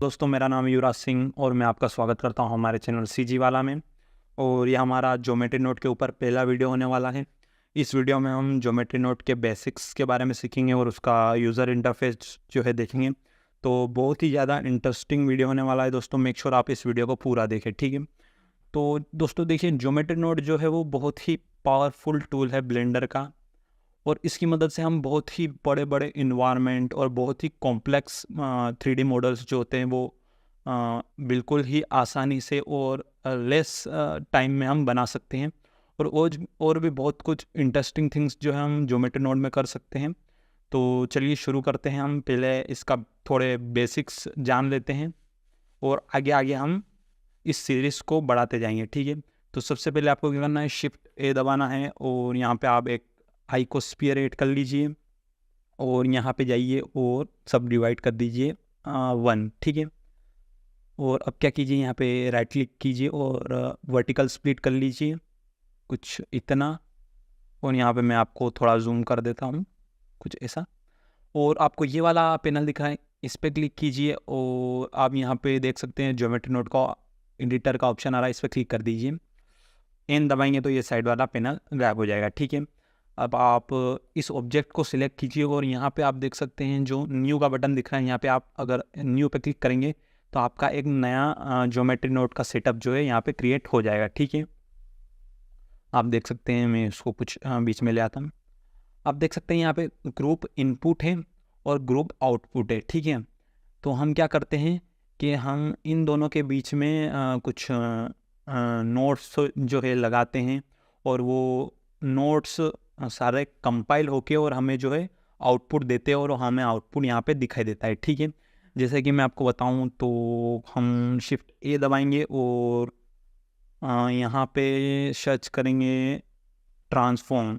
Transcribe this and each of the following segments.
दोस्तों, मेरा नाम है युवराज सिंह और मैं आपका स्वागत करता हूं हमारे चैनल सीजी वाला में। और यह हमारा ज्योमेट्री नोट के ऊपर पहला वीडियो होने वाला है। इस वीडियो में हम ज्योमेट्री नोट के बेसिक्स के बारे में सीखेंगे और उसका यूज़र इंटरफेस जो है देखेंगे। तो बहुत ही ज़्यादा इंटरेस्टिंग वीडियो होने वाला है दोस्तों। मेक श्योर आप इस वीडियो को पूरा देखें, ठीक है। तो दोस्तों देखिए, ज्योमेट्री नोट जो है वो बहुत ही पावरफुल टूल है ब्लेंडर का, और इसकी मदद से हम बहुत ही बड़े बड़े इन्वायरमेंट और बहुत ही कॉम्प्लेक्स 3D मॉडल्स जो होते हैं वो बिल्कुल ही आसानी से और लेस टाइम में हम बना सकते हैं। और भी बहुत कुछ इंटरेस्टिंग थिंग्स जो है हम ज्योमेट्री नोड में कर सकते हैं। तो चलिए शुरू करते हैं। हम पहले इसका थोड़े बेसिक्स जान लेते हैं और आगे आगे हम इस सीरीज़ को बढ़ाते जाएंगे, ठीक है। तो सबसे पहले आपको क्या करना है, शिफ्ट ए दबाना है और यहाँ पे आप एक आई को स्फीयर ऐड कर लीजिए और यहाँ पे जाइए और सब डिवाइड कर दीजिए 1, ठीक है। और अब क्या कीजिए, यहाँ पे राइट क्लिक कीजिए और वर्टिकल स्प्लिट कर लीजिए कुछ इतना। और यहाँ पे मैं आपको थोड़ा जूम कर देता हूँ, कुछ ऐसा। और आपको ये वाला पैनल दिखा है, इस पर क्लिक कीजिए और आप यहाँ पे देख सकते हैं ज्योमेट्री नोट का एडिटर का ऑप्शन आ रहा है, इस पर क्लिक कर दीजिए। एन दबाएंगे तो ये साइड वाला पैनल गायब हो जाएगा, ठीक है। अब आप इस ऑब्जेक्ट को सिलेक्ट कीजिए और यहाँ पे आप देख सकते हैं जो न्यू का बटन दिख रहा है, यहाँ पे आप अगर न्यू पे क्लिक करेंगे तो आपका एक नया ज्योमेट्री नोट का सेटअप जो है यहाँ पे क्रिएट हो जाएगा, ठीक है। आप देख सकते हैं, मैं इसको कुछ बीच में ले आता हूँ। आप देख सकते हैं यहाँ पे ग्रुप इनपुट है और ग्रुप आउटपुट है, ठीक है। तो हम क्या करते हैं कि हम इन दोनों के बीच में कुछ नोट्स जो है लगाते हैं और वो नोट्स सारे कंपाइल होके और हमें जो है आउटपुट देते हैं और हमें आउटपुट यहाँ पे दिखाई देता है, ठीक है। जैसे कि मैं आपको बताऊँ तो हम शिफ्ट ए दबाएंगे और यहाँ पे सर्च करेंगे ट्रांसफॉर्म।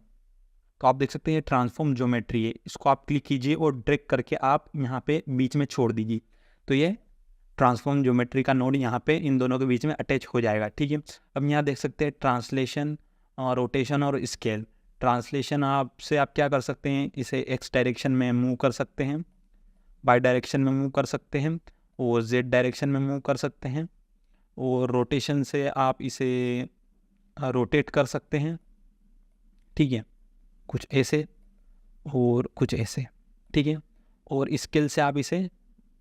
तो आप देख सकते हैं ये ट्रांसफॉर्म ज्योमेट्री है, इसको आप क्लिक कीजिए और ड्रैग करके आप यहाँ पे बीच में छोड़ दीजिए। तो ये ट्रांसफॉर्म ज्योमेट्री का नोड यहाँ पे इन दोनों के बीच में अटैच हो जाएगा, ठीक है। अब यहाँ देख सकते हैं ट्रांसलेशन, रोटेशन और स्केल। ट्रांसलेशन आपसे आप क्या कर सकते हैं, इसे एक्स डायरेक्शन में मूव कर सकते हैं, वाई डायरेक्शन में मूव कर सकते हैं और जेड डायरेक्शन में मूव कर सकते हैं। और रोटेशन से आप इसे रोटेट कर सकते हैं, ठीक है, कुछ ऐसे और कुछ ऐसे, ठीक है। और स्केल से आप इसे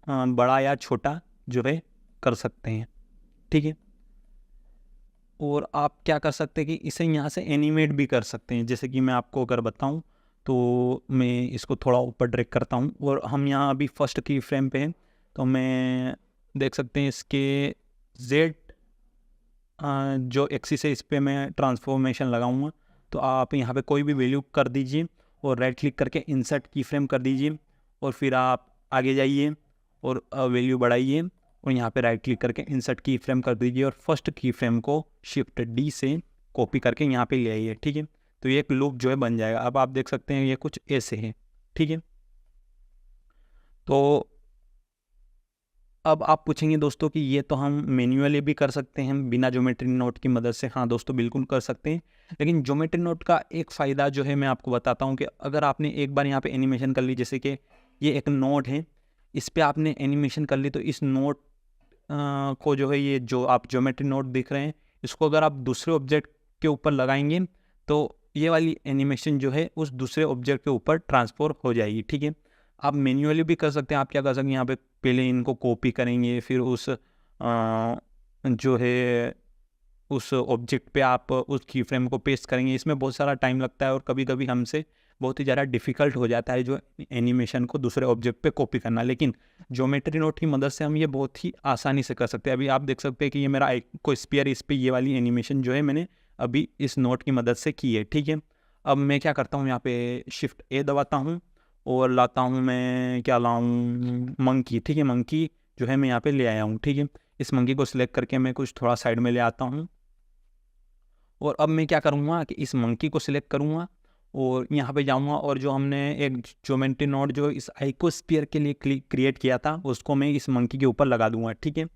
बड़ा या छोटा जो है कर सकते हैं, ठीक है। और आप क्या कर सकते हैं कि इसे यहाँ से एनिमेट भी कर सकते हैं। जैसे कि मैं आपको अगर बताऊँ तो मैं इसको थोड़ा ऊपर ड्रैग करता हूँ और हम यहाँ अभी फर्स्ट की फ्रेम पे हैं, तो मैं देख सकते हैं इसके जेड जो एक्सिस है इस पर मैं ट्रांसफॉर्मेशन लगाऊंगा। तो आप यहाँ पे कोई भी वैल्यू कर दीजिए और राइट क्लिक करके इंसर्ट की फ्रेम कर दीजिए और फिर आप आगे जाइए और वैल्यू बढ़ाइए और यहाँ पे राइट क्लिक करके इंसर्ट की फ्रेम कर दीजिए और फर्स्ट की फ्रेम को शिफ्ट डी से कॉपी करके यहाँ पे ले आइए, ठीक है। तो ये एक लूप जो है बन जाएगा। अब आप देख सकते हैं ये कुछ ऐसे है, ठीक है। तो अब आप पूछेंगे दोस्तों कि ये तो हम मैन्युअली भी कर सकते हैं बिना ज्योमेट्री नोट की मदद से। हाँ दोस्तों, बिल्कुल कर सकते हैं, लेकिन ज्योमेट्री नोट का एक फ़ायदा जो है मैं आपको बताता हूँ कि अगर आपने एक बार यहाँ पे एनिमेशन कर ली, जैसे कि ये एक नोट है, इस पर आपने एनिमेशन कर ली, तो इस नोट को जो है, ये जो आप ज्योमेट्री नोट दिख रहे हैं, इसको अगर आप दूसरे ऑब्जेक्ट के ऊपर लगाएंगे तो ये वाली एनिमेशन जो है उस दूसरे ऑब्जेक्ट के ऊपर ट्रांसफर हो जाएगी, ठीक है। आप मैन्युअली भी कर सकते हैं। आप क्या कर सकते हैं, यहाँ पे पहले इनको कॉपी करेंगे, फिर उस जो है उस ऑब्जेक्ट पे आप उस की फ्रेम को पेस्ट करेंगे। इसमें बहुत सारा टाइम लगता है और कभी कभी हमसे बहुत ही ज़्यादा डिफ़िकल्ट हो जाता है जो एनिमेशन को दूसरे ऑब्जेक्ट पे कॉपी करना। लेकिन ज्योमेट्री नोट की मदद से हम ये बहुत ही आसानी से कर सकते हैं। अभी आप देख सकते हैं कि ये मेरा एक कोई स्पीयर, इस पर ये वाली एनिमेशन जो है मैंने अभी इस नोट की मदद से की है, ठीक है। अब मैं क्या करता हूँ, यहाँ पे शिफ्ट ए दबाता हूँ और लाता हूँ, मैं क्या लाऊँ, मंकी, ठीक है। मंकी जो है मैं यहाँ पे ले आया हूँ, ठीक है। इस मंकी को सिलेक्ट करके मैं कुछ थोड़ा साइड में ले आता हूँ और अब मैं क्या करूँगा कि इस मंकी को सिलेक्ट करूँगा और यहाँ पे जाऊँगा और जो हमने एक ज्योमेट्री नोट जो इस आइकोस्फीयर के लिए क्रिएट किया था उसको मैं इस मंकी के ऊपर लगा दूँगा, ठीक है।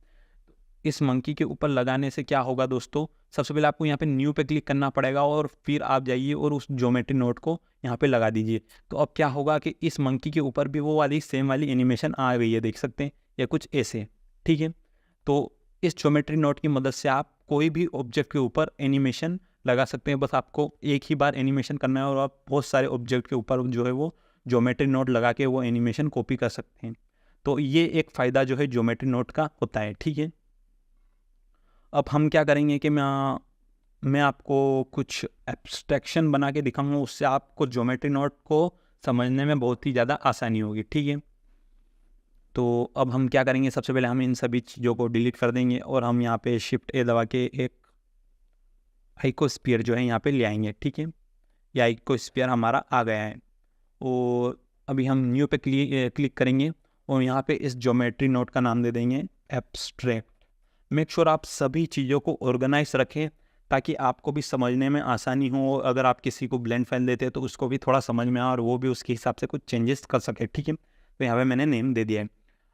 इस मंकी के ऊपर लगाने से क्या होगा दोस्तों, सबसे पहले आपको यहाँ पे न्यू पे क्लिक करना पड़ेगा और फिर आप जाइए और उस ज्योमेट्री नोट को यहाँ पे लगा दीजिए। तो अब क्या होगा कि इस मंकी के ऊपर भी वो वाली सेम वाली एनिमेशन आ गई है, देख सकते हैं, या कुछ ऐसे, ठीक है। तो इस ज्योमेट्री नोट की मदद से आप कोई भी ऑब्जेक्ट के ऊपर एनिमेशन लगा सकते हैं। बस आपको एक ही बार एनिमेशन करना है और आप बहुत सारे ऑब्जेक्ट के ऊपर जो है वो ज्योमेट्री नोट लगा के वो एनिमेशन कॉपी कर सकते हैं। तो ये एक फ़ायदा जो है ज्योमेट्री नोट का होता है, ठीक है। अब हम क्या करेंगे कि मैं आपको कुछ एब्स्ट्रैक्शन बना के दिखाऊंगा, उससे आपको ज्योमेट्री नोट को समझने में बहुत ही ज़्यादा आसानी होगी, ठीक है। तो अब हम क्या करेंगे, सबसे पहले हम इन सभी चीज़ों को डिलीट कर देंगे और हम यहाँ पे शिफ्ट ए दबा के एक आइकोस्फीयर जो है यहाँ पे ले आएंगे, ठीक है। ये आइकोस्फीयर हमारा आ गया है और अभी हम न्यू पे क्लिक करेंगे और यहाँ पे इस ज्योमेट्री नोट का नाम दे देंगे एब्स्ट्रैक्ट। मेक श्योर आप सभी चीज़ों को ऑर्गेनाइज रखें ताकि आपको भी समझने में आसानी हो। अगर आप किसी को ब्लेंड फाइल देते हैं तो उसको भी थोड़ा समझ में आए और वो भी उसके हिसाब से कुछ चेंजेस कर सके, ठीक है। तो यहाँ पे मैंने नेम दे दिया है।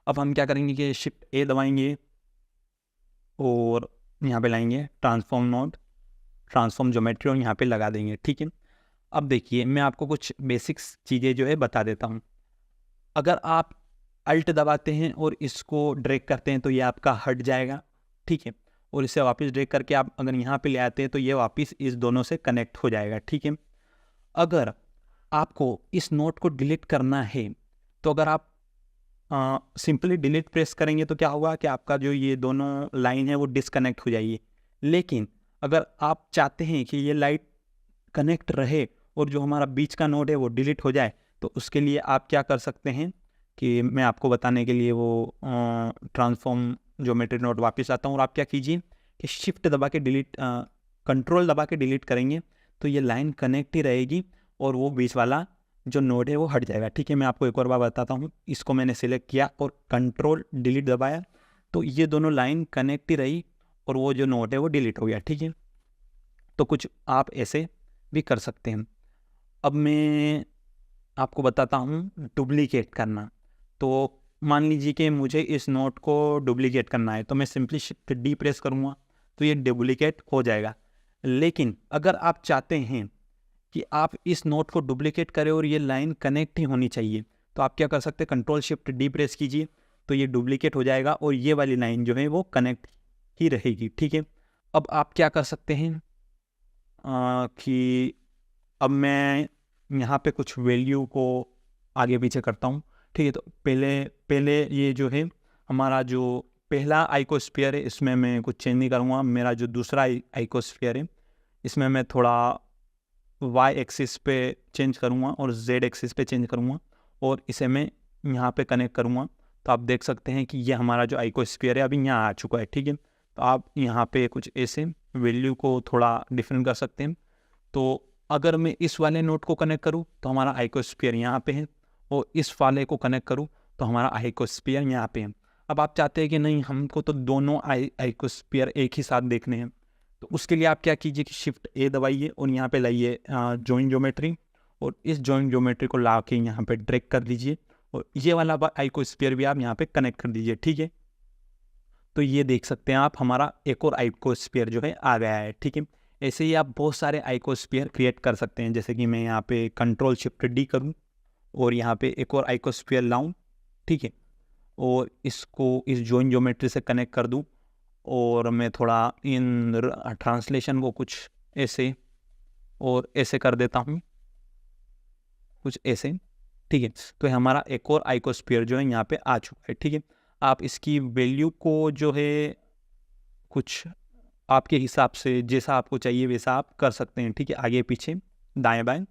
अब हम क्या करेंगे कि शिफ्ट ए दबाएंगे और यहाँ पे लाएंगे ट्रांसफॉर्म नोट, ट्रांसफॉर्म ज्योमेट्री और यहाँ पे लगा देंगे, ठीक है। अब देखिए मैं आपको कुछ बेसिक्स चीज़ें जो है बता देता हूँ। अगर आप अल्ट दबाते हैं और इसको ड्रैग करते हैं तो ये आपका हट जाएगा, ठीक है। और इसे वापस ड्रैग करके आप अगर यहाँ पे ले आते हैं तो ये वापस इस दोनों से कनेक्ट हो जाएगा, ठीक है। अगर आपको इस नोट को डिलीट करना है तो अगर आप सिंपली डिलीट प्रेस करेंगे तो क्या होगा कि आपका जो ये दोनों लाइन है वो डिसकनेक्ट हो जाएगी। लेकिन अगर आप चाहते हैं कि ये लाइट कनेक्ट रहे और जो हमारा बीच का नोड है वो डिलीट हो जाए तो उसके लिए आप क्या कर सकते हैं कि मैं आपको बताने के लिए वो ट्रांसफॉर्म ज्योमेट्री नोड वापस आता हूँ और आप क्या कीजिए कि शिफ्ट दबा के डिलीट कंट्रोल दबा के डिलीट करेंगे तो ये लाइन कनेक्ट ही रहेगी और वो बीच वाला जो नोड है वो हट जाएगा, ठीक है। मैं आपको एक और बार बताता हूँ। इसको मैंने सिलेक्ट किया और कंट्रोल डिलीट दबाया तो ये दोनों लाइन कनेक्ट ही रही और वो जो नोड है वो डिलीट हो गया, ठीक है। तो कुछ आप ऐसे भी कर सकते हैं। अब मैं आपको बताता हूँ डुप्लीकेट करना। तो मान लीजिए कि मुझे इस नोट को डुप्लीकेट करना है तो मैं सिंपली शिफ्ट डी प्रेस करूँगा तो ये डुप्लीकेट हो जाएगा। लेकिन अगर आप चाहते हैं कि आप इस नोट को डुप्लीकेट करें और ये लाइन कनेक्ट ही होनी चाहिए तो आप क्या कर सकते हैं, कंट्रोल शिफ्ट डी प्रेस कीजिए तो ये डुप्लीकेट हो जाएगा और ये वाली लाइन जो है वो कनेक्ट ही रहेगी, ठीक है। अब आप क्या कर सकते हैं कि अब मैं यहाँ पे कुछ वैल्यू को आगे पीछे करता हूँ, ठीक है। तो पहले ये जो है हमारा जो पहला आइकोस्फीयर है इसमें मैं कुछ चेंज नहीं करूँगा। मेरा जो दूसरा आइकोस्फीयर है इसमें मैं थोड़ा वाई एक्सिस पे चेंज करूँगा और जेड एक्सिस पे चेंज करूँगा और इसे मैं यहाँ पे कनेक्ट करूँगा। तो आप देख सकते हैं कि ये हमारा जो आइकोस्फीयर है अभी यहाँ आ चुका है, ठीक है। तो आप यहाँ पे कुछ ऐसे वैल्यू को थोड़ा डिफरेंट कर सकते हैं। तो अगर मैं इस वाले नोट को कनेक्ट करूँ तो हमारा आइकोस्फीयर यहाँ पे है और इस वाले को कनेक्ट करूँ तो हमारा आइकोस्फीयर यहाँ पे है। अब आप चाहते हैं कि नहीं हमको तो दोनों आइकोस्फीयर एक ही साथ देखने हैं तो उसके लिए आप क्या कीजिए कि शिफ्ट ए दबाइए और यहाँ पे लाइए जॉइन ज्योमेट्री और इस जॉइन ज्योमेट्री को ला के यहाँ पे ड्रैग कर दीजिए और ये वाला आइकोस्फीयर भी आप यहाँ पे कनेक्ट कर दीजिए, ठीक है। तो ये देख सकते हैं आप हमारा एक और आइकोस्फीयर जो है आ गया है, ठीक है। ऐसे ही आप बहुत सारे आइकोस्फीयर क्रिएट कर सकते हैं। जैसे कि मैं यहाँ पे कंट्रोल शिफ्ट डी करूँ और यहाँ पे एक और आइकोस्फीयर लाऊं, ठीक है, और इसको इस जॉइन ज्योमेट्री से कनेक्ट कर दूं और मैं थोड़ा इन ट्रांसलेशन को कुछ ऐसे और ऐसे कर देता हूँ, कुछ ऐसे, ठीक है। तो हमारा एक और आइकोस्फीयर जो है यहाँ पे आ चुका है, ठीक है। आप इसकी वैल्यू को जो है कुछ आपके हिसाब से जैसा आपको चाहिए वैसा आप कर सकते हैं, ठीक है, आगे पीछे दाएं बाएं।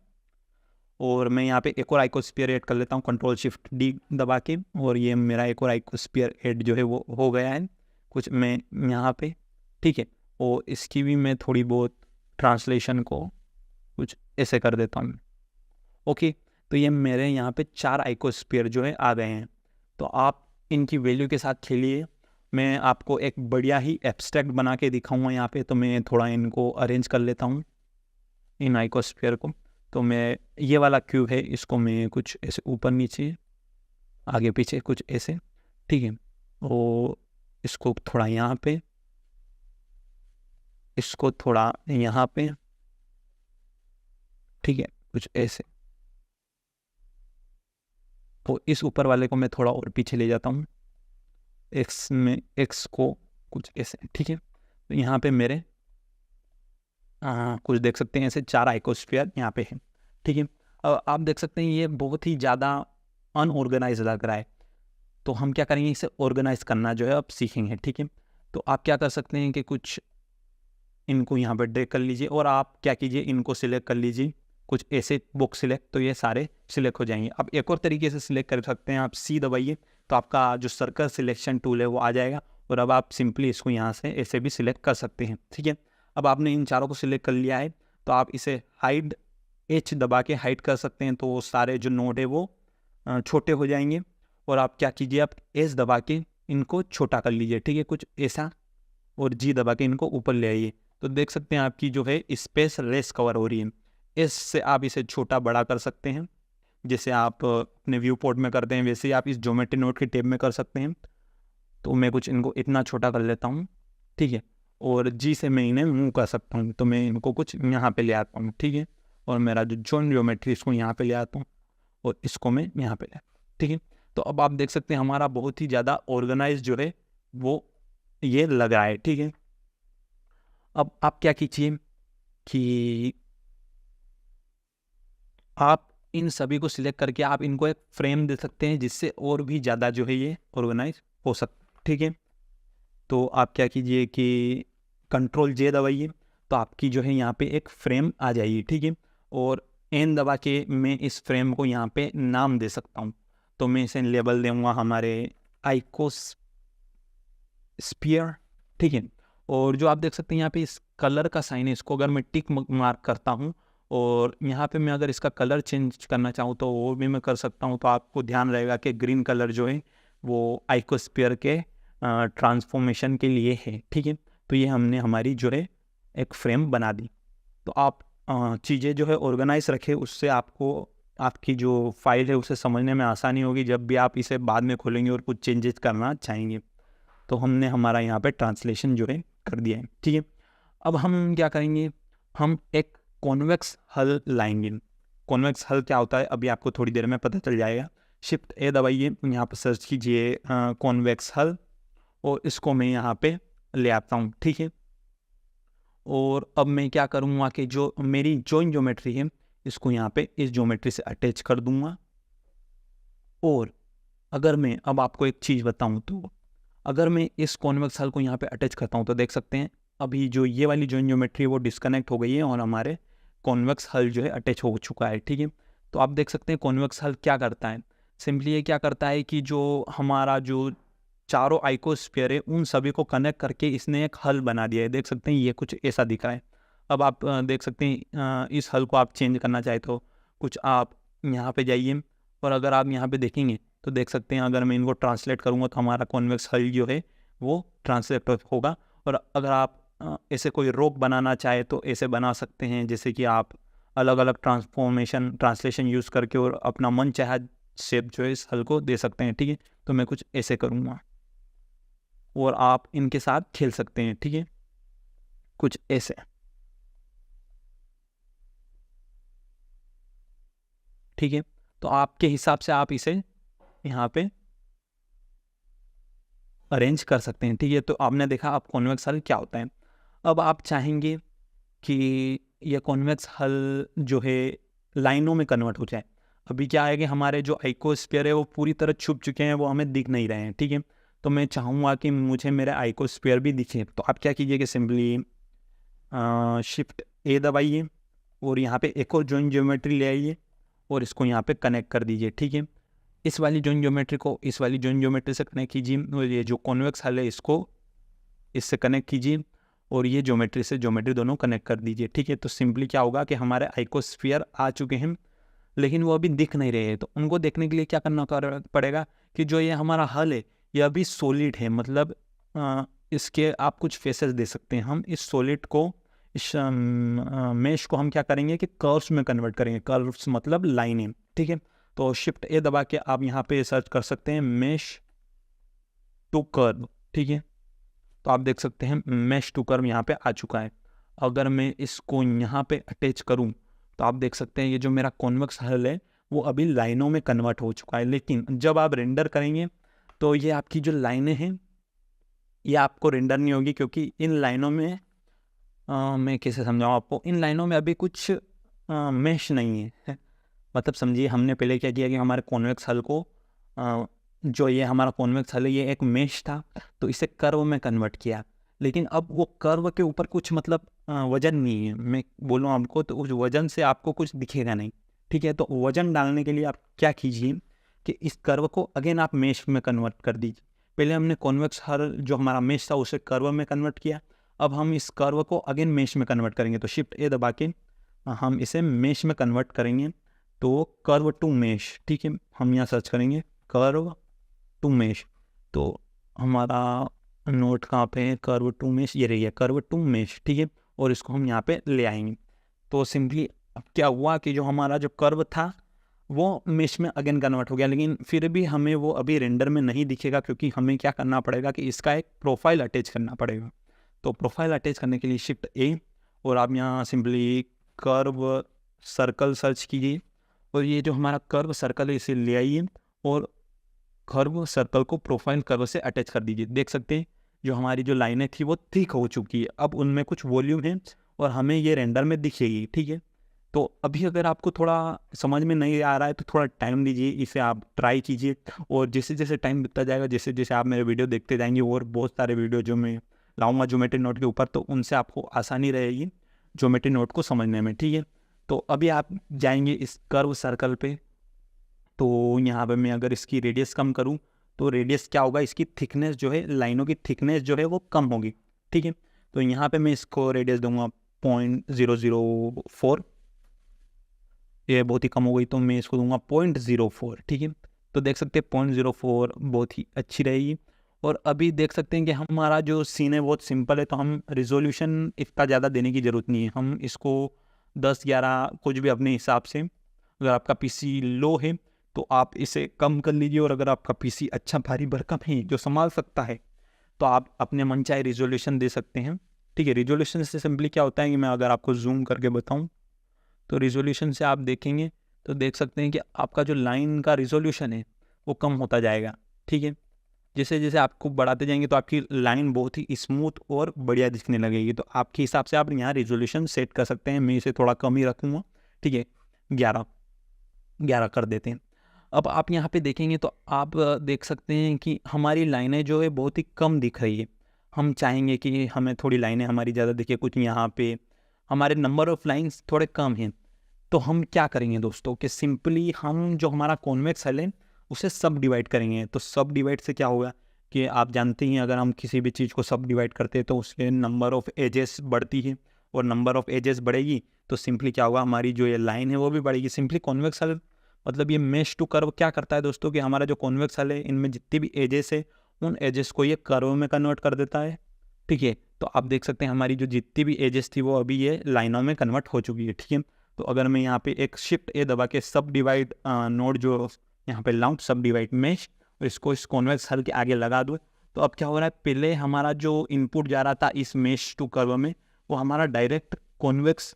और मैं यहाँ पे एक और आइकोस्फीयर ऐड कर लेता हूँ कंट्रोल शिफ्ट डी दबा के और ये मेरा एक और आइकोस्फीयर ऐड जो है वो हो गया है कुछ मैं यहाँ पे, ठीक है। और इसकी भी मैं थोड़ी बहुत ट्रांसलेशन को कुछ ऐसे कर देता हूँ, ओके। तो ये मेरे यहाँ पे 4 आइकोस्फीयर जो है आ गए हैं। तो आप इनकी वैल्यू के साथ खेलिए। मैं आपको एक बढ़िया ही एब्स्ट्रैक्ट बना के दिखाऊंगा यहाँ पे। तो मैं थोड़ा इनको अरेंज कर लेता हूँ इन आइकोस्फीयर को। तो मैं ये वाला क्यूब है इसको मैं कुछ ऐसे ऊपर नीचे आगे पीछे कुछ ऐसे, ठीक है। और इसको थोड़ा यहाँ पे, इसको थोड़ा यहाँ पे, ठीक है, कुछ ऐसे। तो इस ऊपर वाले को मैं थोड़ा और पीछे ले जाता हूँ एक्स में एक्स को कुछ ऐसे, ठीक है। तो यहाँ पे मेरे कुछ देख सकते हैं ऐसे 4 आइकोस्फीयर यहाँ पे है, ठीक है। आप देख सकते हैं ये बहुत ही ज़्यादा अनऑर्गेनाइज लग रहा है, तो हम क्या करेंगे, इसे ऑर्गेनाइज करना जो है अब सीखेंगे, ठीक है। तो आप क्या कर सकते हैं कि कुछ इनको यहाँ पर ड्रैग कर लीजिए और आप क्या कीजिए, इनको सिलेक्ट कर लीजिए, कुछ ऐसे बॉक्स सिलेक्ट, तो ये सारे सिलेक्ट हो जाएंगे। अब एक और तरीके से सिलेक्ट कर सकते हैं, आप सी दबाइए तो आपका जो सर्कल सिलेक्शन टूल है वो आ जाएगा, और अब आप सिंपली इसको यहाँ से ऐसे भी सिलेक्ट कर सकते हैं, ठीक है। अब आपने इन चारों को सिलेक्ट कर लिया है, तो आप इसे हाइड एच दबा के हाइड कर सकते हैं, तो वो सारे जो नोड है वो छोटे हो जाएंगे। और आप क्या कीजिए, आप एस दबा के इनको छोटा कर लीजिए, ठीक है, कुछ ऐसा, और जी दबा के इनको ऊपर ले आइए, तो देख सकते हैं आपकी जो है स्पेस लेस कवर हो रही है। एस से आप इसे छोटा बड़ा कर सकते हैं, जैसे आप अपने व्यू पोर्ट में करते हैं वैसे ही आप इस ज्योमेट्री नोड के टैब में कर सकते हैं। तो मैं कुछ इनको इतना छोटा कर लेता हूँ, ठीक है, और जी से मैं इन्हें मूव कर सकता हूँ, तो मैं इनको कुछ यहाँ पे ले आता हूँ, ठीक है, और मेरा जो जॉइन ज्योमेट्री इसको यहाँ पे ले आता हूँ और इसको मैं यहाँ पे ले आता हूँ, ठीक है। तो अब आप देख सकते हैं हमारा बहुत ही ज़्यादा ऑर्गेनाइज जो है वो ये लगा है, ठीक है। अब आप क्या कीजिए कि आप इन सभी को सिलेक्ट करके आप इनको एक फ्रेम दे सकते हैं, जिससे और भी ज़्यादा जो है ये ऑर्गेनाइज हो सकता है, ठीक है। तो आप क्या कीजिए कि कंट्रोल जे दबाइए, तो आपकी जो है यहाँ पे एक फ्रेम आ जाएगी, ठीक है। और एन दबा के मैं इस फ्रेम को यहाँ पे नाम दे सकता हूँ, तो मैं इसे लेबल दूंगा हमारे आइकोस्फीयर, ठीक है। और जो आप देख सकते हैं यहाँ पे इस कलर का साइन है, इसको अगर मैं टिक मार्क करता हूँ और यहाँ पे मैं अगर इसका कलर चेंज करना चाहूँ तो वो भी मैं कर सकता हूँ। तो आपको ध्यान रहेगा कि ग्रीन कलर जो है वो आइकोस्फीयर के ट्रांसफॉर्मेशन के लिए है, ठीक है। तो ये हमने हमारी जो है एक फ्रेम बना दी। तो आप चीज़ें जो है ऑर्गेनाइज रखें, उससे आपको आपकी जो फाइल है उसे समझने में आसानी होगी जब भी आप इसे बाद में खोलेंगे और कुछ चेंजेस करना चाहेंगे। तो हमने हमारा यहाँ पे ट्रांसलेशन जो है कर दिया है, ठीक है। अब हम क्या करेंगे, हम एक कॉन्वेक्स हल लाएंगे। कॉन्वेक्स हल क्या होता है अभी आपको थोड़ी देर में पता चल जाएगा। शिफ्ट ए दबाइए, यहाँ पर सर्च कीजिए कॉन्वेक्स हल, और इसको मैं यहाँ पे ले आता हूँ, ठीक है। और अब मैं क्या करूँगा कि जो मेरी जॉइन ज्योमेट्री है इसको यहाँ पे इस ज्योमेट्री से अटैच कर दूँगा। और अगर मैं अब आपको एक चीज़ बताऊँ, तो अगर मैं इस कॉन्वेक्स हल को यहाँ पे अटैच करता हूँ तो देख सकते हैं अभी जो ये वाली जॉइन ज्योमेट्री है वो डिस्कनेक्ट हो गई है और हमारे कॉन्वेक्स हल जो है अटैच हो चुका है, ठीक है। तो आप देख सकते हैं कॉन्वेक्स हल क्या करता है, सिंपली ये क्या करता है कि जो हमारा जो चारों आइकोस्फीयर है उन सभी को कनेक्ट करके इसने एक हल बना दिया है। देख सकते हैं ये कुछ ऐसा दिख रहा है। अब आप देख सकते हैं इस हल को आप चेंज करना चाहे तो कुछ आप यहाँ पे जाइए, और अगर आप यहाँ पे देखेंगे तो देख सकते हैं अगर मैं इनको ट्रांसलेट करूँगा तो हमारा कॉन्वेक्स हल जो है वो ट्रांसलेट होगा। और अगर आप ऐसे कोई रोक बनाना चाहे तो ऐसे बना सकते हैं, जैसे कि आप अलग अलग ट्रांसलेशन यूज़ करके और अपना मन चाहा शेप जो है इस हल को दे सकते हैं, ठीक है। तो मैं कुछ ऐसे करूँगा और आप इनके साथ खेल सकते हैं, ठीक है, कुछ ऐसे, ठीक है। तो आपके हिसाब से आप इसे यहाँ पे अरेंज कर सकते हैं, ठीक है। तो आपने देखा अब कॉन्वेक्स हल क्या होता है। अब आप चाहेंगे कि यह कॉन्वेक्स हल जो है लाइनों में कन्वर्ट हो जाए। अभी क्या है कि हमारे जो आइकोस्फीयर है वो पूरी तरह छुप चुके हैं, वो हमें दिख नहीं रहे हैं, ठीक है। तो मैं चाहूँगा कि मुझे मेरे आइकोस्फीयर भी दिखे, तो आप क्या कीजिए कि सिंपली शिफ्ट ए दबाइए और यहाँ पे एक और जॉइन ज्योमेट्री ले आइए और इसको यहाँ पे कनेक्ट कर दीजिए, ठीक है। इस वाली जॉइन ज्योमेट्री को इस वाली जॉइन ज्योमेट्री से कनेक्ट कीजिए और ये जो कॉन्वेक्स हल है इसको इससे कनेक्ट कीजिए और ये ज्योमेट्री से ज्योमेट्री दोनों कनेक्ट कर दीजिए, ठीक है। तो सिंपली क्या होगा कि हमारे आइकोस्फीयर आ चुके हैं लेकिन वो अभी दिख नहीं रहे हैं। तो उनको देखने के लिए क्या करना पड़ेगा कि जो ये हमारा हल है ये अभी सॉलिड है, मतलब इसके आप कुछ फेसेस दे सकते हैं। हम इस सॉलिड को इस मेश को हम क्या करेंगे कि कर्व्स में कन्वर्ट करेंगे। कर्व्स मतलब लाइनें, ठीक है। तो शिफ्ट ए दबा के आप यहाँ पे सर्च कर सकते हैं मेश टू कर्व, ठीक है। तो आप देख सकते हैं मेश टू कर्व यहाँ पे आ चुका है। अगर मैं इसको यहाँ पे अटैच करूँ तो आप देख सकते हैं ये जो मेरा कॉन्वेक्स हल है वो अभी लाइनों में कन्वर्ट हो चुका है। लेकिन जब आप रेंडर करेंगे तो ये आपकी जो लाइनें हैं ये आपको रेंडर नहीं होगी, क्योंकि इन लाइनों में मैं कैसे समझाऊँ आपको, इन लाइनों में अभी कुछ मेश नहीं है। मतलब समझिए हमने पहले क्या किया कि हमारे कॉन्वेक्स हल को जो ये हमारा कॉन्वेक्स हल है ये एक मेश था, तो इसे कर्व में कन्वर्ट किया। लेकिन अब वो कर्व के ऊपर कुछ मतलब वजन नहीं है, मैं बोलूँ आपको, तो उस वजन से आपको कुछ दिखेगा नहीं। ठीक है, तो वजन डालने के लिए आप क्या कीजिए कि इस कर्व को अगेन आप मेश में कन्वर्ट कर दीजिए। पहले हमने कॉन्वेक्स हल जो हमारा मेश था उसे कर्व में कन्वर्ट किया, अब हम इस कर्व को अगेन मेश में कन्वर्ट करेंगे। तो शिफ्ट ए दबा के हम इसे मेश में कन्वर्ट करेंगे, तो कर्व टू मेश। ठीक है, हम यहाँ सर्च करेंगे कर्व टू मेश, तो हमारा नोट कहाँ पे है, कर्व टू मेश, ये रही है कर्व टू मेश। ठीक है, और इसको हम यहाँ पे ले आएंगे। तो सिंपली अब क्या हुआ कि जो हमारा जो कर्व था वो मेश में अगेन कन्वर्ट हो गया, लेकिन फिर भी हमें वो अभी रेंडर में नहीं दिखेगा, क्योंकि हमें क्या करना पड़ेगा कि इसका एक प्रोफाइल अटैच करना पड़ेगा। तो प्रोफाइल अटैच करने के लिए शिफ्ट ए, और आप यहाँ सिंपली कर्व सर्कल सर्च कीजिए, और ये जो हमारा कर्व सर्कल है इसे ले आइए और कर्व सर्कल को प्रोफाइल कर्व से अटैच कर दीजिए। देख सकते हैं जो हमारी जो लाइनें थी वो थिक हो चुकी है, अब उनमें कुछ वॉल्यूम है और हमें ये रेंडर में दिखेगी। ठीक है, तो अभी अगर आपको थोड़ा समझ में नहीं आ रहा है तो थोड़ा टाइम दीजिए, इसे आप ट्राई कीजिए, और जैसे जैसे टाइम बीतता जाएगा, जैसे जैसे आप मेरे वीडियो देखते जाएंगे और बहुत सारे वीडियो जो मैं लाऊंगा ज्योमेट्री नोट के ऊपर, तो उनसे आपको आसानी रहेगी ज्योमेट्री नोट को समझने में। ठीक है, तो अभी आप जाएंगे इस कर्व सर्कल पे, तो यहाँ पे मैं अगर इसकी रेडियस कम करूँ तो रेडियस क्या होगा, इसकी थिकनेस जो है, लाइनों की थिकनेस जो है वो कम होगी। ठीक है, तो यहाँ पे मैं इसको रेडियस दूंगा 0.004, ये बहुत ही कम हो गई, तो मैं इसको दूंगा 0.04। ठीक है, तो देख सकते हैं 0.04 बहुत ही अच्छी रहेगी। और अभी देख सकते हैं कि हमारा जो सीन है बहुत सिंपल है, तो हम रिजोल्यूशन इतना ज़्यादा देने की ज़रूरत नहीं है, हम इसको 10-11 कुछ भी अपने हिसाब से, अगर आपका पीसी लो है तो आप इसे कम कर लीजिए, और अगर आपका पीसी अच्छा भारी भरकम है जो संभाल सकता है तो आप अपने मन चाहे रिजोल्यूशन दे सकते हैं। ठीक है, रिजोल्यूशन से सिंपली क्या होता है कि मैं अगर आपको जूम करके बताऊं, तो रिजोल्यूशन से आप देखेंगे तो देख सकते हैं कि आपका जो लाइन का रिजोल्यूशन है वो कम होता जाएगा। ठीक है, जैसे जैसे आपको बढ़ाते जाएंगे तो आपकी लाइन बहुत ही स्मूथ और बढ़िया दिखने लगेगी। तो आपके हिसाब से आप यहाँ रिजोल्यूशन सेट कर सकते हैं, मैं इसे थोड़ा कम ही रखूँगा। ठीक है, 11 कर देते हैं। अब आप यहाँ पे देखेंगे तो आप देख सकते हैं कि हमारी लाइनें जो है बहुत ही कम दिख रही है। हम चाहेंगे कि हमें थोड़ी लाइनें हमारी ज़्यादा दिखे, कुछ यहाँ पे हमारे नंबर ऑफ़ लाइंस थोड़े कम हैं। तो हम क्या करेंगे दोस्तों कि सिंपली हम जो हमारा कॉन्वेक्स हल है उसे सब डिवाइड करेंगे। तो सब डिवाइड से क्या होगा कि आप जानते हैं अगर हम किसी भी चीज़ को सब डिवाइड करते हैं तो उसके नंबर ऑफ़ एजेस बढ़ती है, और नंबर ऑफ़ एजेस बढ़ेगी तो सिंपली क्या होगा, हमारी जो ये लाइन है वो भी बढ़ेगी। सिंपली कॉन्वेक्स हल मतलब ये मेश टू कर्व क्या करता है दोस्तों कि हमारा जो कॉन्वेक्स हल है इनमें जितनी भी एजेस है उन एजेस को ये कर्व में कन्वर्ट कर देता है। ठीक है, तो आप देख सकते हैं हमारी जो जितनी भी एजेस थी वो अभी ये लाइनों में कन्वर्ट हो चुकी है। ठीक है, तो अगर मैं यहाँ पे एक शिफ्ट ए दबा के सब डिवाइड नोड जो यहाँ पे लाऊं, सब डिवाइड मेश, और इसको इस कॉन्वेक्स हल के आगे लगा दूँ, तो अब क्या हो रहा है, पहले हमारा जो इनपुट जा रहा था इस मेश टू कर्व में वो हमारा डायरेक्ट कॉन्वेक्स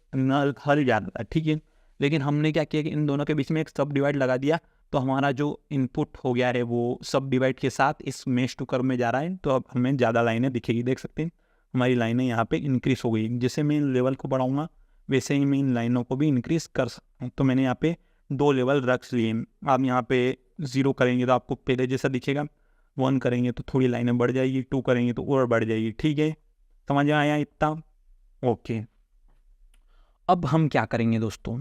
हल जा रहा था। ठीक है, लेकिन हमने क्या किया कि इन दोनों के बीच में एक सब डिवाइड लगा दिया, तो हमारा जो इनपुट हो गया है वो सब डिवाइड के साथ इस मेश टू कर्व में जा रहा है, तो अब हमें ज़्यादा लाइनें दिखेगी। देख सकते हैं हमारी लाइनें यहाँ पे इंक्रीज हो गई, जैसे मैं इन लेवल को बढ़ाऊँगा वैसे ही मैं इन लाइनों को भी इंक्रीज कर सकता हूँ। तो मैंने यहाँ पे 2 लेवल रख लिए। आप यहाँ पे 0 करेंगे तो आपको पहले जैसा दिखेगा, 1 करेंगे तो थोड़ी लाइनें बढ़ जाएगी, 2 करेंगे तो और बढ़ जाएगी। ठीक है, समझ में आया इतना? ओके, अब हम क्या करेंगे दोस्तों